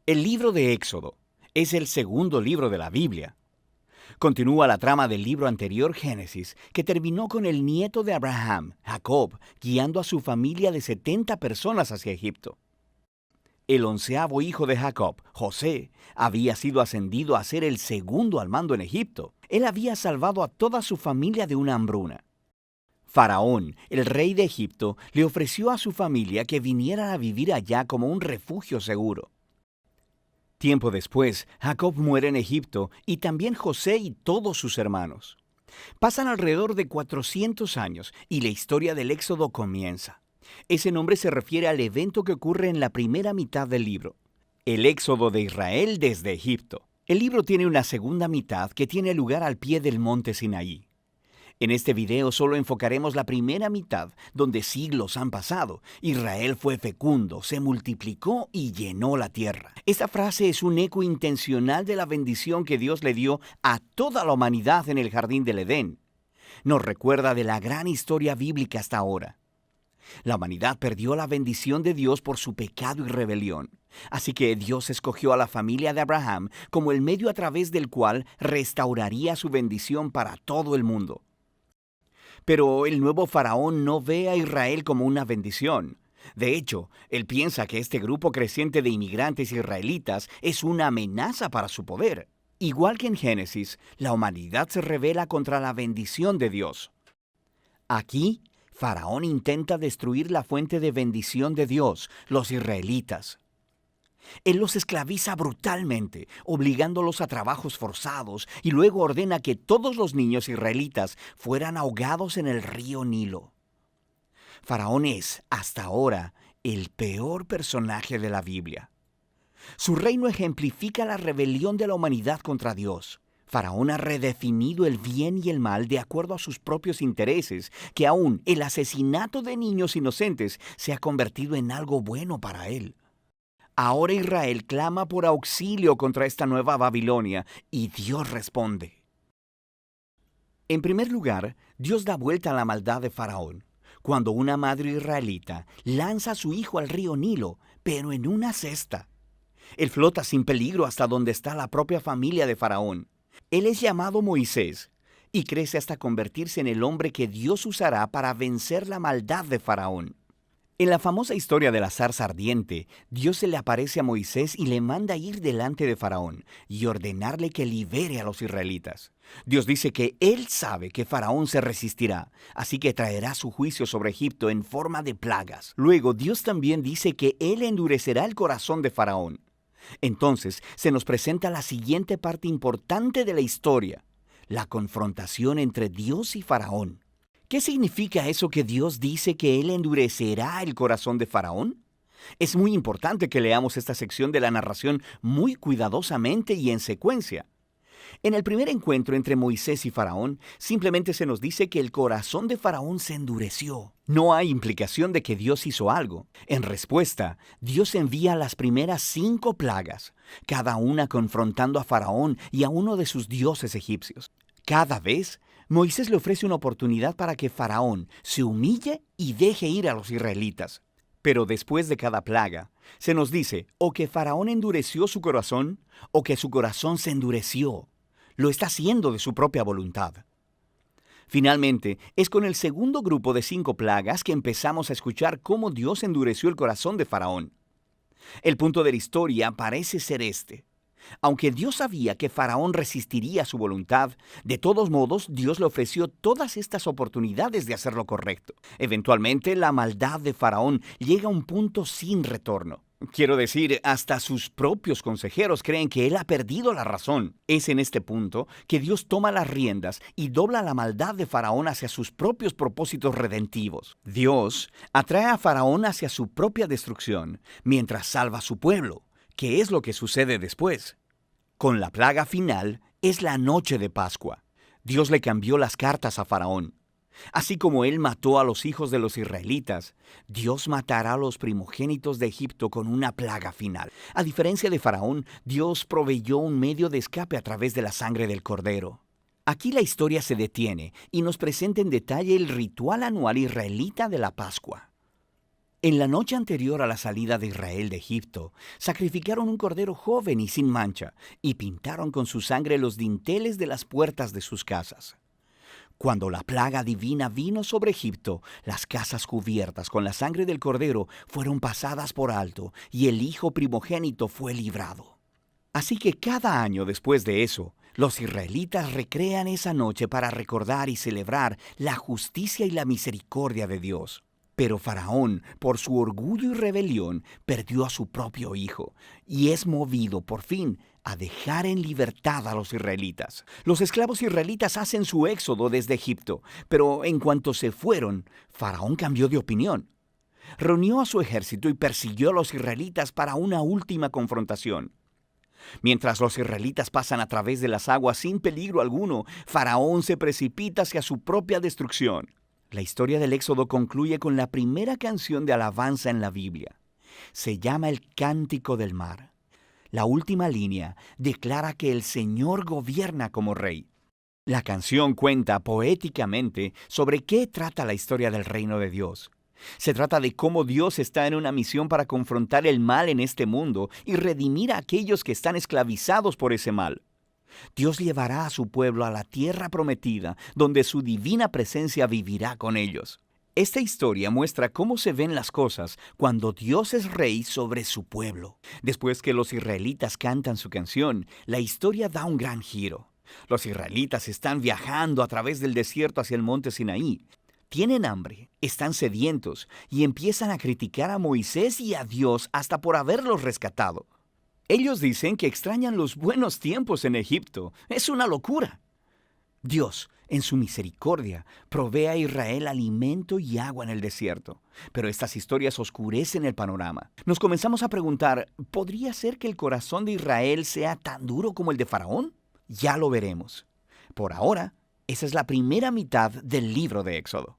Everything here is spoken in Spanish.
El libro de Éxodo es el segundo libro de la Biblia. Continúa la trama del libro anterior, Génesis, que terminó con el nieto de Abraham, Jacob, guiando a su familia de 70 personas hacia Egipto. El 11º hijo de Jacob, José, había sido ascendido a ser el segundo al mando en Egipto. Él había salvado a toda su familia de una hambruna. Faraón, el rey de Egipto, le ofreció a su familia que vinieran a vivir allá como un refugio seguro. Tiempo después, Jacob muere en Egipto y también José y todos sus hermanos. Pasan alrededor de 400 años y la historia del Éxodo comienza. Ese nombre se refiere al evento que ocurre en la primera mitad del libro, el Éxodo de Israel desde Egipto. El libro tiene una segunda mitad que tiene lugar al pie del monte Sinaí. En este video solo enfocaremos la primera mitad, donde siglos han pasado. Israel fue fecundo, se multiplicó y llenó la tierra. Esta frase es un eco intencional de la bendición que Dios le dio a toda la humanidad en el jardín del Edén. Nos recuerda de la gran historia bíblica hasta ahora. La humanidad perdió la bendición de Dios por su pecado y rebelión. Así que Dios escogió a la familia de Abraham como el medio a través del cual restauraría su bendición para todo el mundo. Pero el nuevo faraón no ve a Israel como una bendición. De hecho, él piensa que este grupo creciente de inmigrantes israelitas es una amenaza para su poder. Igual que en Génesis, la humanidad se rebela contra la bendición de Dios. Aquí, Faraón intenta destruir la fuente de bendición de Dios, los israelitas. Él los esclaviza brutalmente, obligándolos a trabajos forzados, y luego ordena que todos los niños israelitas fueran ahogados en el río Nilo. Faraón es, hasta ahora, el peor personaje de la Biblia. Su reino ejemplifica la rebelión de la humanidad contra Dios. Faraón ha redefinido el bien y el mal de acuerdo a sus propios intereses, que aún el asesinato de niños inocentes se ha convertido en algo bueno para él. Ahora Israel clama por auxilio contra esta nueva Babilonia y Dios responde. En primer lugar, Dios da vuelta a la maldad de Faraón, cuando una madre israelita lanza a su hijo al río Nilo, pero en una cesta. Él flota sin peligro hasta donde está la propia familia de Faraón. Él es llamado Moisés y crece hasta convertirse en el hombre que Dios usará para vencer la maldad de Faraón. En la famosa historia de la zarza ardiente, Dios se le aparece a Moisés y le manda ir delante de Faraón y ordenarle que libere a los israelitas. Dios dice que Él sabe que Faraón se resistirá, así que traerá su juicio sobre Egipto en forma de plagas. Luego, Dios también dice que Él endurecerá el corazón de Faraón. Entonces, se nos presenta la siguiente parte importante de la historia, la confrontación entre Dios y Faraón. ¿Qué significa eso que Dios dice que Él endurecerá el corazón de Faraón? Es muy importante que leamos esta sección de la narración muy cuidadosamente y en secuencia. En el primer encuentro entre Moisés y Faraón, simplemente se nos dice que el corazón de Faraón se endureció. No hay implicación de que Dios hizo algo. En respuesta, Dios envía las primeras 5 plagas, cada una confrontando a Faraón y a uno de sus dioses egipcios. Cada vez, Moisés le ofrece una oportunidad para que Faraón se humille y deje ir a los israelitas. Pero después de cada plaga, se nos dice o que Faraón endureció su corazón o que su corazón se endureció. Lo está haciendo de su propia voluntad. Finalmente, es con el segundo grupo de 5 plagas que empezamos a escuchar cómo Dios endureció el corazón de Faraón. El punto de la historia parece ser este. Aunque Dios sabía que Faraón resistiría su voluntad, de todos modos Dios le ofreció todas estas oportunidades de hacer lo correcto. Eventualmente, la maldad de Faraón llega a un punto sin retorno. Quiero decir, hasta sus propios consejeros creen que él ha perdido la razón. Es en este punto que Dios toma las riendas y dobla la maldad de Faraón hacia sus propios propósitos redentivos. Dios atrae a Faraón hacia su propia destrucción, mientras salva a su pueblo. ¿Qué es lo que sucede después? Con la plaga final es la noche de Pascua. Dios le cambió las cartas a Faraón. Así como él mató a los hijos de los israelitas, Dios matará a los primogénitos de Egipto con una plaga final. A diferencia de Faraón, Dios proveyó un medio de escape a través de la sangre del cordero. Aquí la historia se detiene y nos presenta en detalle el ritual anual israelita de la Pascua. En la noche anterior a la salida de Israel de Egipto, sacrificaron un cordero joven y sin mancha, y pintaron con su sangre los dinteles de las puertas de sus casas. Cuando la plaga divina vino sobre Egipto, las casas cubiertas con la sangre del cordero fueron pasadas por alto, y el hijo primogénito fue librado. Así que cada año después de eso, los israelitas recrean esa noche para recordar y celebrar la justicia y la misericordia de Dios. Pero Faraón, por su orgullo y rebelión, perdió a su propio hijo y es movido por fin a dejar en libertad a los israelitas. Los esclavos israelitas hacen su éxodo desde Egipto, pero en cuanto se fueron, Faraón cambió de opinión. Reunió a su ejército y persiguió a los israelitas para una última confrontación. Mientras los israelitas pasan a través de las aguas sin peligro alguno, Faraón se precipita hacia su propia destrucción. La historia del Éxodo concluye con la primera canción de alabanza en la Biblia. Se llama el Cántico del Mar. La última línea declara que el Señor gobierna como rey. La canción cuenta poéticamente sobre qué trata la historia del reino de Dios. Se trata de cómo Dios está en una misión para confrontar el mal en este mundo y redimir a aquellos que están esclavizados por ese mal. Dios llevará a su pueblo a la tierra prometida, donde su divina presencia vivirá con ellos. Esta historia muestra cómo se ven las cosas cuando Dios es rey sobre su pueblo. Después que los israelitas cantan su canción, la historia da un gran giro. Los israelitas están viajando a través del desierto hacia el monte Sinaí. Tienen hambre, están sedientos y empiezan a criticar a Moisés y a Dios hasta por haberlos rescatado. Ellos dicen que extrañan los buenos tiempos en Egipto. Es una locura. Dios, en su misericordia, provee a Israel alimento y agua en el desierto. Pero estas historias oscurecen el panorama. Nos comenzamos a preguntar, ¿podría ser que el corazón de Israel sea tan duro como el de Faraón? Ya lo veremos. Por ahora, esa es la primera mitad del libro de Éxodo.